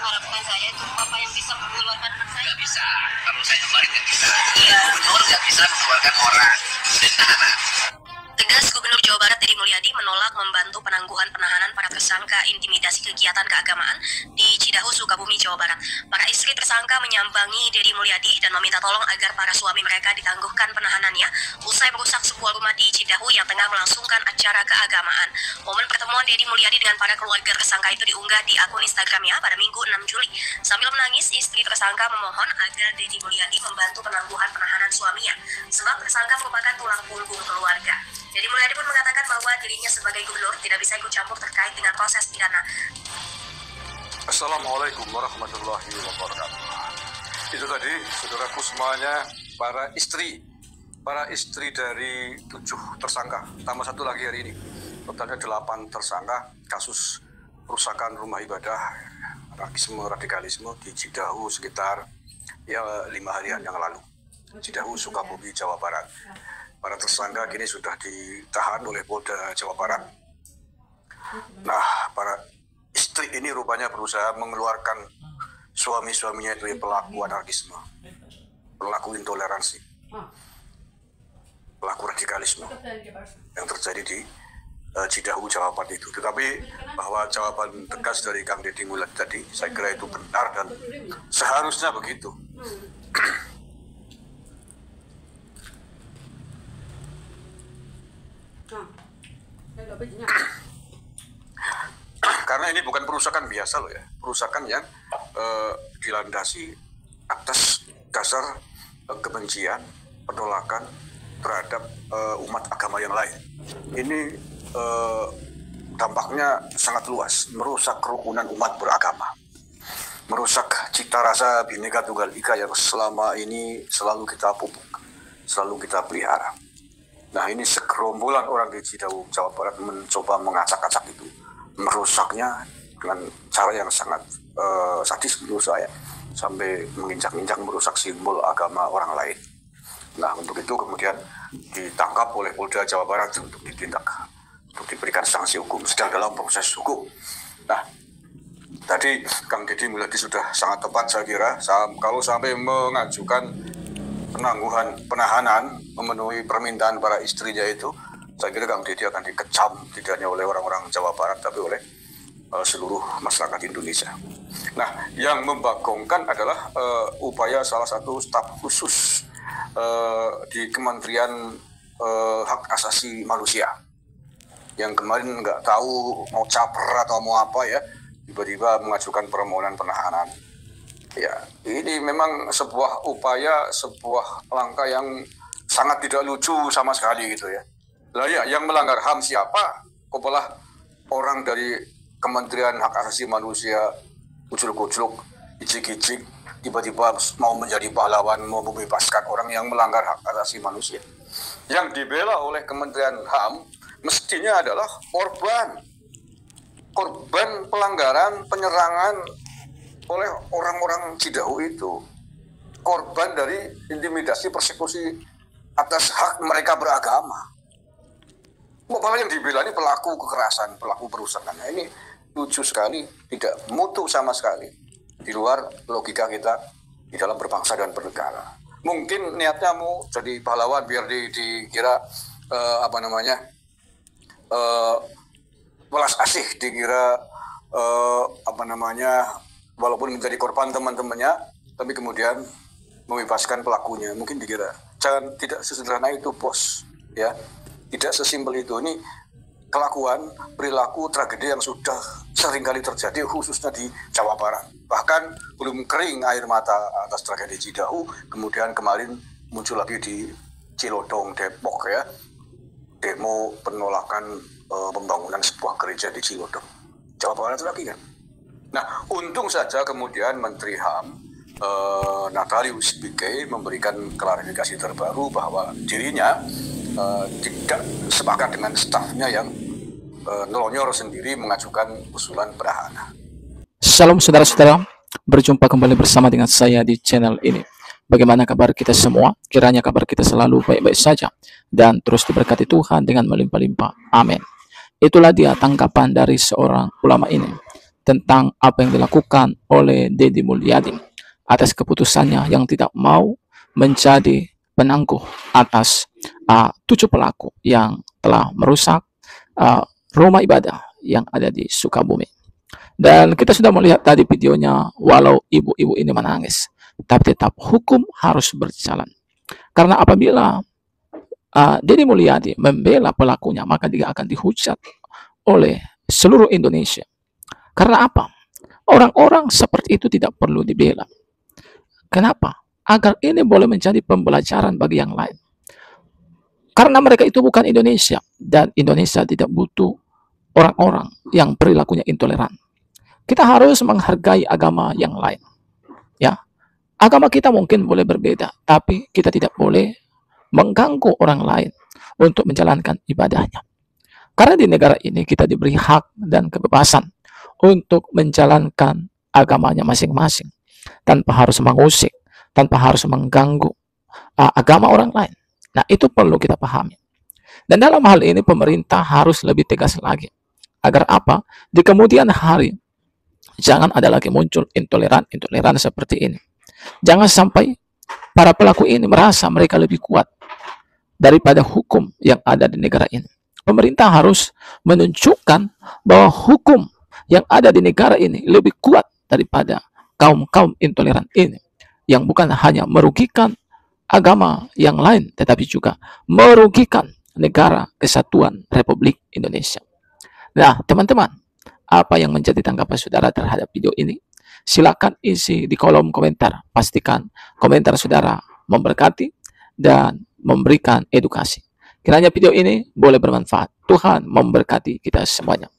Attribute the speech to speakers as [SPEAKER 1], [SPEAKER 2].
[SPEAKER 1] mengharapkan saya itu apa yang bisa mengeluarkan anak saya?
[SPEAKER 2] Nggak bisa. Kalau saya kemarin nggak bisa. Gubernur nggak bisa mengeluarkan orang dari tahanan.
[SPEAKER 1] Tegas Gubernur Jawa Barat Deddy Mulyadi menolak membantu penangguhan penahanan para tersangka intimidasi kegiatan keagamaan di Cidahu, Sukabumi, Jawa Barat. Para istri tersangka menyambangi Deddy Mulyadi dan meminta tolong agar para suami mereka ditangguhkan penahanannya usai merusak sebuah rumah di Cidahu yang tengah melangsungkan acara keagamaan. Momen pertemuan Deddy Mulyadi dengan para keluarga tersangka itu diunggah di akun Instagramnya pada Minggu 6 Juli. Sambil menangis, istri tersangka memohon agar Deddy Mulyadi membantu penangguhan penahanan suaminya, sebab tersangka merupakan tulang punggung keluarga. Deddy Mulyadi pun mengatakan bahwa dirinya sebagai gubernur tidak bisa ikut campur terkait dengan proses pidana.
[SPEAKER 3] Assalamualaikum warahmatullahi wabarakatuh. Itu tadi saudaraku semuanya, para istri dari 7 tersangka, tambah satu lagi hari ini. Totalnya 8 tersangka kasus perusakan rumah ibadah, anarkisme, radikalisme di Cidahu sekitar 5 harian yang lalu. Cidahu, Sukabumi, Jawa Barat. Para tersangka kini sudah ditahan oleh Polda Jawa Barat. Nah, para istri ini rupanya berusaha mengeluarkan suami-suaminya dari pelaku anarkisme, pelaku intoleransi, pelaku radikalisme yang terjadi di Cidahu, Jawa Barat itu. Tetapi bahwa jawaban tegas dari Kang Deddy Mulyadi tadi, saya kira itu benar dan seharusnya begitu. Karena ini bukan perusakan biasa loh ya, perusakan yang dilandasi atas dasar kebencian, penolakan terhadap umat agama yang lain. Ini dampaknya sangat luas, merusak kerukunan umat beragama, merusak cita rasa Bhinneka Tunggal Ika yang selama ini selalu kita pupuk, selalu kita pelihara. Nah, ini segerombolan orang di Cidahu, Jawa Barat mencoba mengacak-acak itu, merusaknya dengan cara yang sangat sadis menurut saya, sampai menginjak-injak merusak simbol agama orang lain. Nah, untuk itu kemudian ditangkap oleh Polda Jawa Barat untuk ditindak, untuk diberikan sanksi hukum, sedang dalam proses hukum. Nah, tadi Kang Deddy Mulyadi sudah sangat tepat saya kira, kalau sampai mengajukan penangguhan penahanan memenuhi permintaan para istrinya itu, saya kira Kang Deddy akan dikecam tidak hanya oleh orang-orang Jawa Barat tapi oleh seluruh masyarakat Indonesia. Nah, yang membagongkan adalah upaya salah satu staf khusus di Kementerian Hak Asasi Manusia yang kemarin nggak tahu mau caper atau mau apa ya, tiba-tiba mengajukan permohonan penahanan. Ya, ini memang sebuah upaya, sebuah langkah yang sangat tidak lucu sama sekali gitu ya. Lah ya, yang melanggar HAM siapa? Kepala orang dari Kementerian Hak Asasi Manusia, ucul-kucluk, icik-icik, tiba-tiba mau menjadi pahlawan, mau membebaskan orang yang melanggar hak asasi manusia. Yang dibela oleh Kementerian HAM mestinya adalah korban pelanggaran, penyerangan oleh orang-orang Cidahu itu, korban dari intimidasi, persekusi atas hak mereka beragama. Bahwa yang dibela ini pelaku kekerasan, pelaku perusakan. Nah, ini lucu sekali, tidak mutu sama sekali, di luar logika kita di dalam berbangsa dan bernegara. Mungkin niatnya mau jadi pahlawan biar dikira welas asih, dikira walaupun menjadi korban teman-temannya, tapi kemudian membebaskan pelakunya. Mungkin dikira, tidak sesederhana itu bos, ya, tidak sesimpel itu. Ini kelakuan, perilaku, tragedi yang sudah seringkali terjadi khususnya di Jawa Barat. Bahkan belum kering air mata atas tragedi Cidahu, kemudian kemarin muncul lagi di Cilodong, Depok ya, demo penolakan pembangunan sebuah gereja di Cilodong, Jawa Barat lagi kan. Nah, untung saja kemudian Menteri HAM Natalius Pigai memberikan klarifikasi terbaru bahwa dirinya tidak sepakat dengan stafnya yang nelonyor sendiri mengajukan usulan penahanan.
[SPEAKER 4] Shalom saudara-saudara, berjumpa kembali bersama dengan saya di channel ini. Bagaimana kabar kita semua? Kiranya kabar kita selalu baik-baik saja dan terus diberkati Tuhan dengan melimpah-limpah. Amin. Itulah dia tanggapan dari seorang ulama ini. tentang apa yang dilakukan oleh Deddy Mulyadi atas keputusannya yang tidak mau menjadi penangguh atas 7 pelaku yang telah merusak rumah ibadah yang ada di Sukabumi. Dan kita sudah melihat tadi videonya, walau ibu-ibu ini menangis, tapi tetap hukum harus berjalan. Karena apabila Deddy Mulyadi membela pelakunya, maka dia akan dihujat oleh seluruh Indonesia. Karena apa? Orang-orang seperti itu tidak perlu dibela. Kenapa? Agar ini boleh menjadi pembelajaran bagi yang lain. Karena mereka itu bukan Indonesia, dan Indonesia tidak butuh orang-orang yang perilakunya intoleran. Kita harus menghargai agama yang lain. Ya, agama kita mungkin boleh berbeda, tapi kita tidak boleh mengganggu orang lain untuk menjalankan ibadahnya. Karena di negara ini kita diberi hak dan kebebasan untuk menjalankan agamanya masing-masing tanpa harus mengusik, tanpa harus mengganggu agama orang lain. Nah, itu perlu kita pahami. Dan dalam hal ini pemerintah harus lebih tegas lagi. Agar apa? Di kemudian hari jangan ada lagi muncul intoleran seperti ini. Jangan sampai para pelaku ini merasa mereka lebih kuat daripada hukum yang ada di negara ini. Pemerintah harus menunjukkan bahwa hukum yang ada di negara ini lebih kuat daripada kaum-kaum intoleran ini, yang bukan hanya merugikan agama yang lain, tetapi juga merugikan negara kesatuan Republik Indonesia. Nah, teman-teman, apa yang menjadi tanggapan saudara terhadap video ini? Silakan isi di kolom komentar. Pastikan komentar saudara memberkati dan memberikan edukasi. Kiranya video ini boleh bermanfaat. Tuhan memberkati kita semuanya.